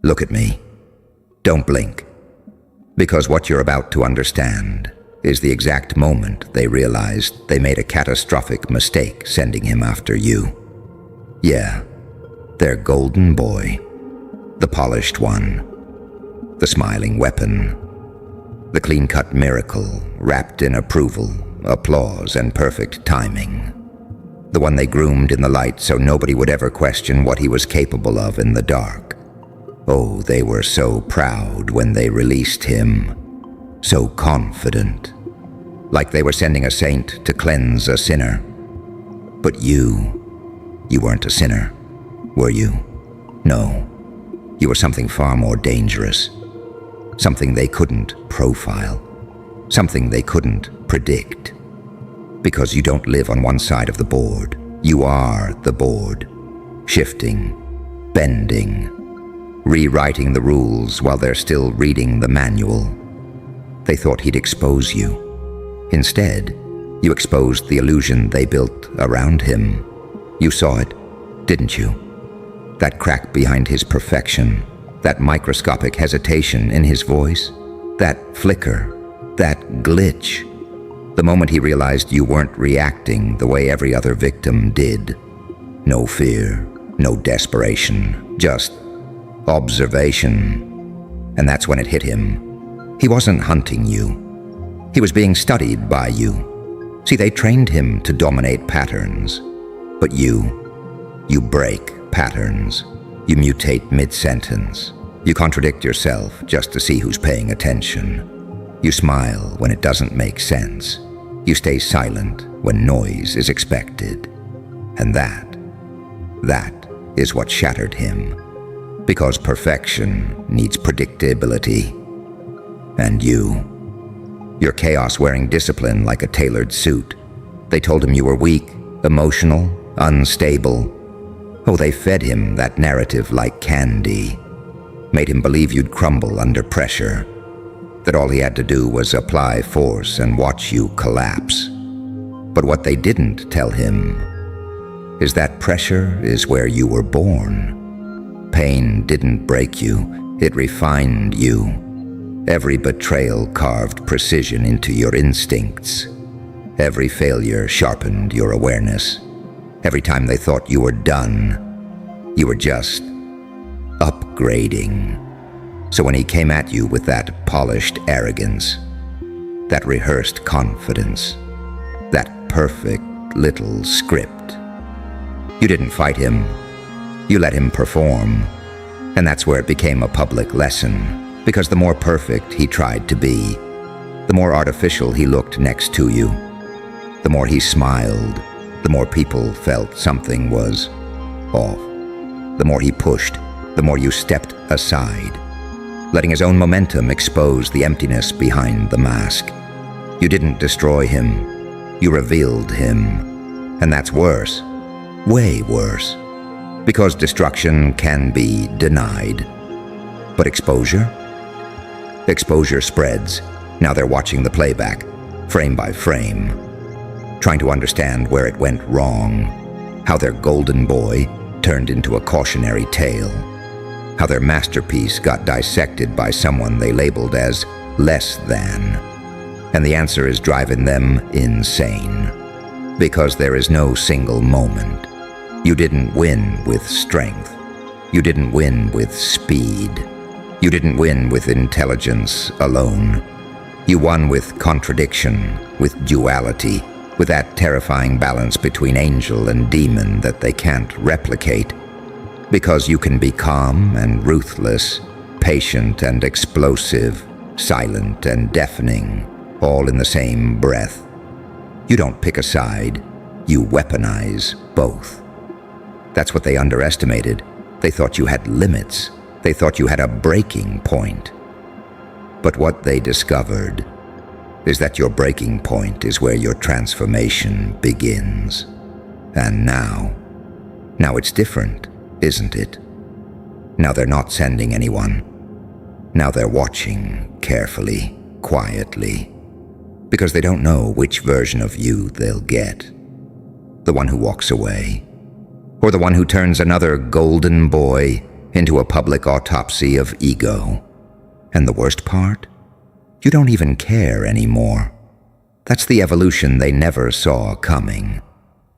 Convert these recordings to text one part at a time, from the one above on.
Look at me. Don't blink. Because what you're about to understand is the exact moment they realized they made a catastrophic mistake sending him after you. Yeah, their golden boy. The polished one. The smiling weapon. The clean-cut miracle wrapped in approval, applause, and perfect timing. The one they groomed in the light so nobody would ever question what he was capable of in the dark. Oh, they were so proud when they released him. So confident. Like they were sending a saint to cleanse a sinner. But you weren't a sinner, were you? No. You were something far more dangerous. Something they couldn't profile. Something they couldn't predict. Because you don't live on one side of the board. You are the board. Shifting, bending, rewriting the rules while they're still reading the manual. They thought he'd expose you. Instead, you exposed the illusion they built around him. You saw it, didn't you? That crack behind his perfection, that microscopic hesitation in his voice, that flicker, that glitch. The moment he realized you weren't reacting the way every other victim did. No fear, no desperation, just observation. And that's when it hit him. He wasn't hunting you. He was being studied by you. See, they trained him to dominate patterns. But you break patterns. You mutate mid-sentence. You contradict yourself just to see who's paying attention. You smile when it doesn't make sense. You stay silent when noise is expected. And that is what shattered him. Because perfection needs predictability. And your chaos-wearing discipline like a tailored suit. They told him you were weak, emotional, unstable. Oh, they fed him that narrative like candy. Made him believe you'd crumble under pressure. That all he had to do was apply force and watch you collapse. But what they didn't tell him is that pressure is where you were born. Pain didn't break you, it refined you. Every betrayal carved precision into your instincts. Every failure sharpened your awareness. Every time they thought you were done, you were just upgrading. So when he came at you with that polished arrogance, that rehearsed confidence, that perfect little script, you didn't fight him. You let him perform. And that's where it became a public lesson. Because the more perfect he tried to be, the more artificial he looked next to you. The more he smiled, the more people felt something was off. The more he pushed, the more you stepped aside, letting his own momentum expose the emptiness behind the mask. You didn't destroy him, you revealed him. And that's worse, way worse. Because destruction can be denied. But exposure? Exposure spreads. Now they're watching the playback, frame by frame, trying to understand where it went wrong, how their golden boy turned into a cautionary tale, how their masterpiece got dissected by someone they labeled as less than. And the answer is driving them insane. Because there is no single moment. You didn't win with strength. You didn't win with speed. You didn't win with intelligence alone. You won with contradiction, with duality, with that terrifying balance between angel and demon that they can't replicate. Because you can be calm and ruthless, patient and explosive, silent and deafening, all in the same breath. You don't pick a side, you weaponize both. That's what they underestimated. They thought you had limits. They thought you had a breaking point. But what they discovered is that your breaking point is where your transformation begins. And now it's different, isn't it? Now they're not sending anyone. Now they're watching carefully, quietly, because they don't know which version of you they'll get. The one who walks away, or the one who turns another golden boy into a public autopsy of ego. And the worst part? You don't even care anymore. That's the evolution they never saw coming.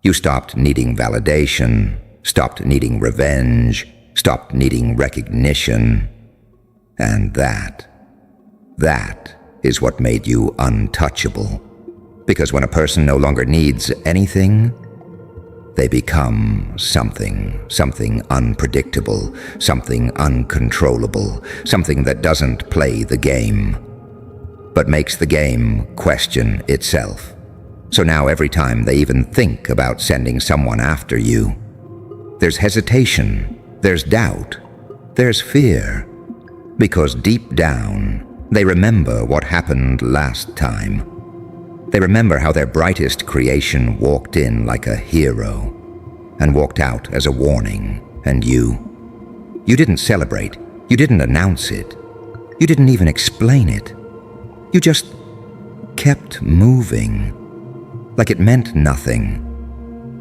You stopped needing validation, stopped needing revenge, stopped needing recognition. And that is what made you untouchable. Because when a person no longer needs anything, they become something unpredictable, something uncontrollable, something that doesn't play the game, but makes the game question itself. So now every time they even think about sending someone after you, there's hesitation, there's doubt, there's fear, because deep down, they remember what happened last time. They remember how their brightest creation walked in like a hero and walked out as a warning, and you didn't celebrate, you didn't announce it, you didn't even explain it. You just kept moving, like it meant nothing,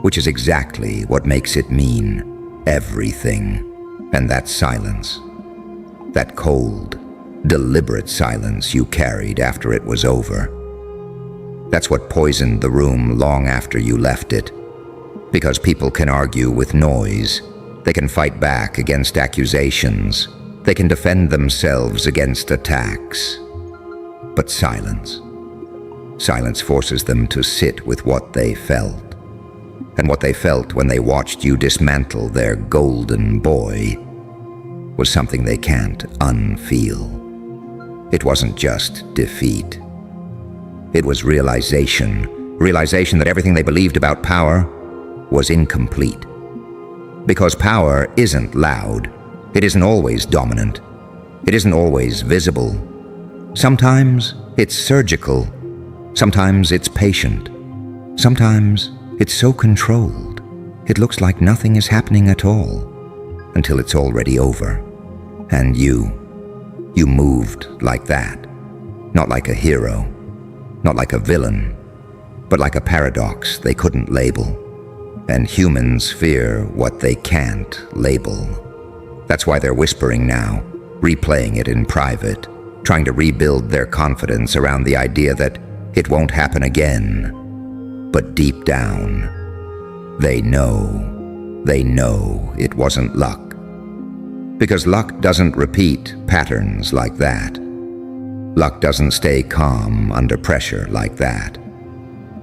which is exactly what makes it mean everything. And that silence, that cold, deliberate silence you carried after it was over, that's what poisoned the room long after you left it. Because people can argue with noise, they can fight back against accusations, they can defend themselves against attacks. But silence forces them to sit with what they felt. And what they felt when they watched you dismantle their golden boy was something they can't unfeel. It wasn't just defeat. It was realization that everything they believed about power was incomplete. Because power isn't loud, it isn't always dominant, it isn't always visible. Sometimes it's surgical, sometimes it's patient, sometimes it's so controlled, it looks like nothing is happening at all, until it's already over. And you moved like that, not like a hero, not like a villain, but like a paradox they couldn't label. And humans fear what they can't label. That's why they're whispering now, replaying it in private, trying to rebuild their confidence around the idea that it won't happen again. But deep down, they know it wasn't luck. Because luck doesn't repeat patterns like that. Luck doesn't stay calm under pressure like that.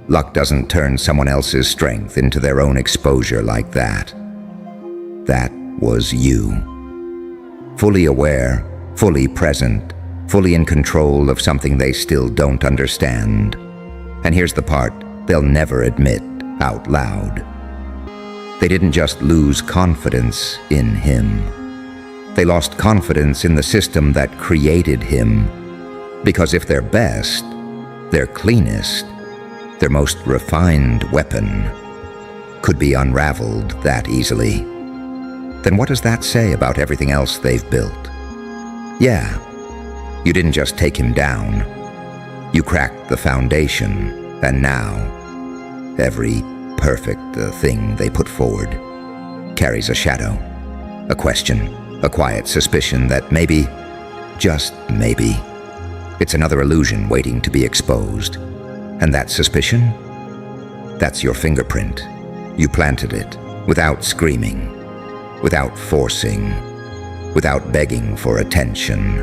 Luck doesn't turn someone else's strength into their own exposure like that. That was you. Fully aware, fully present, fully in control of something they still don't understand. And here's the part they'll never admit out loud. They didn't just lose confidence in him. They lost confidence in the system that created him. Because if their best, their cleanest, their most refined weapon could be unraveled that easily, then what does that say about everything else they've built? Yeah, you didn't just take him down. You cracked the foundation, and now every perfect thing they put forward carries a shadow, a question, a quiet suspicion that maybe, just maybe, it's another illusion waiting to be exposed. And that suspicion? That's your fingerprint. You planted it, without screaming, without forcing, without begging for attention.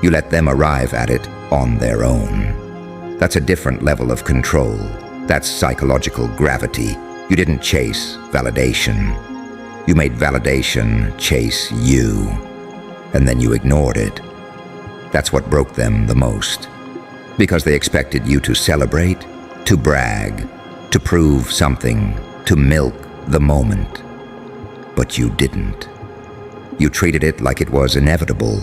You let them arrive at it on their own. That's a different level of control. That's psychological gravity. You didn't chase validation. You made validation chase you, and then you ignored it. That's what broke them the most. Because they expected you to celebrate, to brag, to prove something, to milk the moment. But you didn't. You treated it like it was inevitable,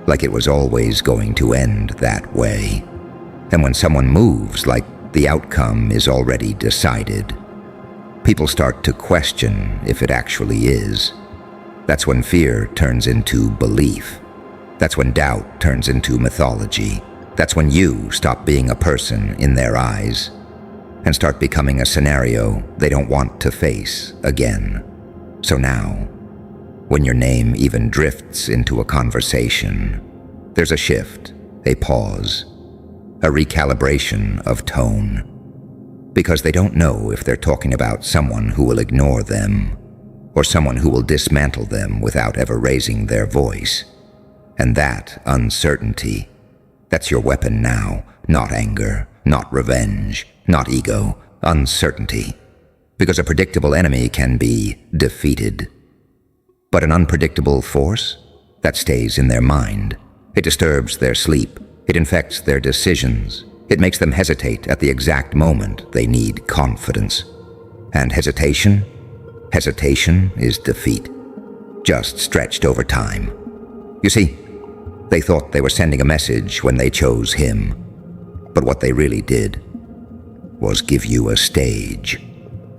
like it was always going to end that way. And when someone moves like the outcome is already decided, people start to question if it actually is. That's when fear turns into belief. That's when doubt turns into mythology. That's when you stop being a person in their eyes and start becoming a scenario they don't want to face again. So now, when your name even drifts into a conversation, there's a shift, a pause, a recalibration of tone. Because they don't know if they're talking about someone who will ignore them, or someone who will dismantle them without ever raising their voice. And that uncertainty, that's your weapon now, not anger, not revenge, not ego, uncertainty. Because a predictable enemy can be defeated. But an unpredictable force, that stays in their mind. It disturbs their sleep. It infects their decisions. It makes them hesitate at the exact moment they need confidence. And hesitation is defeat, just stretched over time. You see, they thought they were sending a message when they chose him. But what they really did was give you a stage,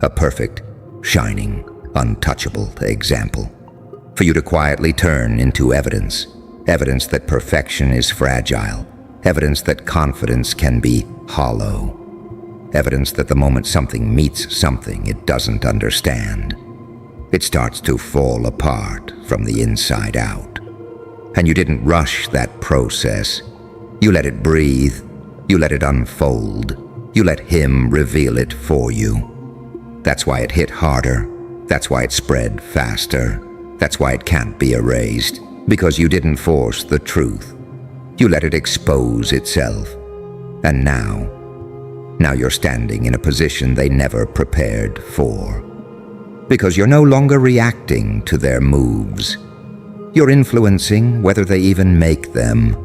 a perfect, shining, untouchable example, for you to quietly turn into evidence that perfection is fragile, evidence that confidence can be hollow, evidence that the moment something meets something it doesn't understand, it starts to fall apart from the inside out. And you didn't rush that process. You let it breathe. You let it unfold. You let him reveal it for you. That's why it hit harder. That's why it spread faster. That's why it can't be erased. Because you didn't force the truth. You let it expose itself. And now you're standing in a position they never prepared for. Because you're no longer reacting to their moves. You're influencing whether they even make them.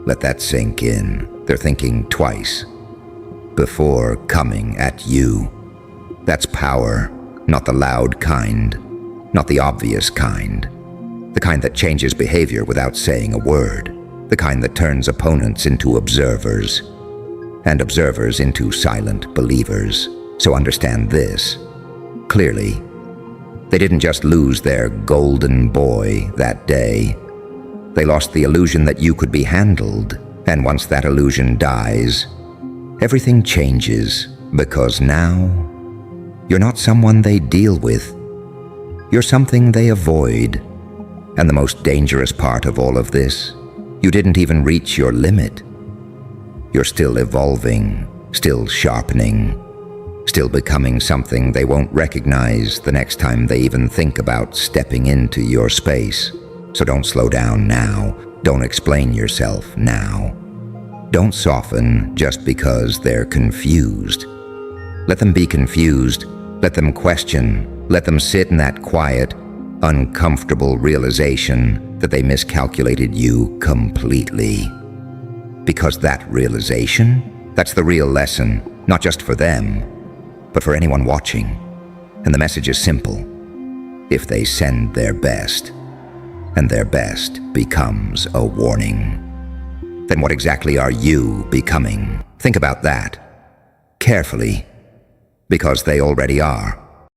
Let that sink in. They're thinking twice before coming at you. That's power, not the loud kind, not the obvious kind. The kind that changes behavior without saying a word. The kind that turns opponents into observers, and observers into silent believers. So understand this. Clearly, they didn't just lose their golden boy that day. They lost the illusion that you could be handled, and once that illusion dies, everything changes, because now, you're not someone they deal with. You're something they avoid. And the most dangerous part of all of this, you didn't even reach your limit. You're still evolving, still sharpening, still becoming something they won't recognize the next time they even think about stepping into your space. So don't slow down now. Don't explain yourself now. Don't soften just because they're confused. Let them be confused. Let them question. Let them sit in that quiet, uncomfortable realization that they miscalculated you completely. Because that realization, that's the real lesson, not just for them, but for anyone watching. And the message is simple. If they send their best, and their best becomes a warning, then what exactly are you becoming? Think about that carefully, because they already are.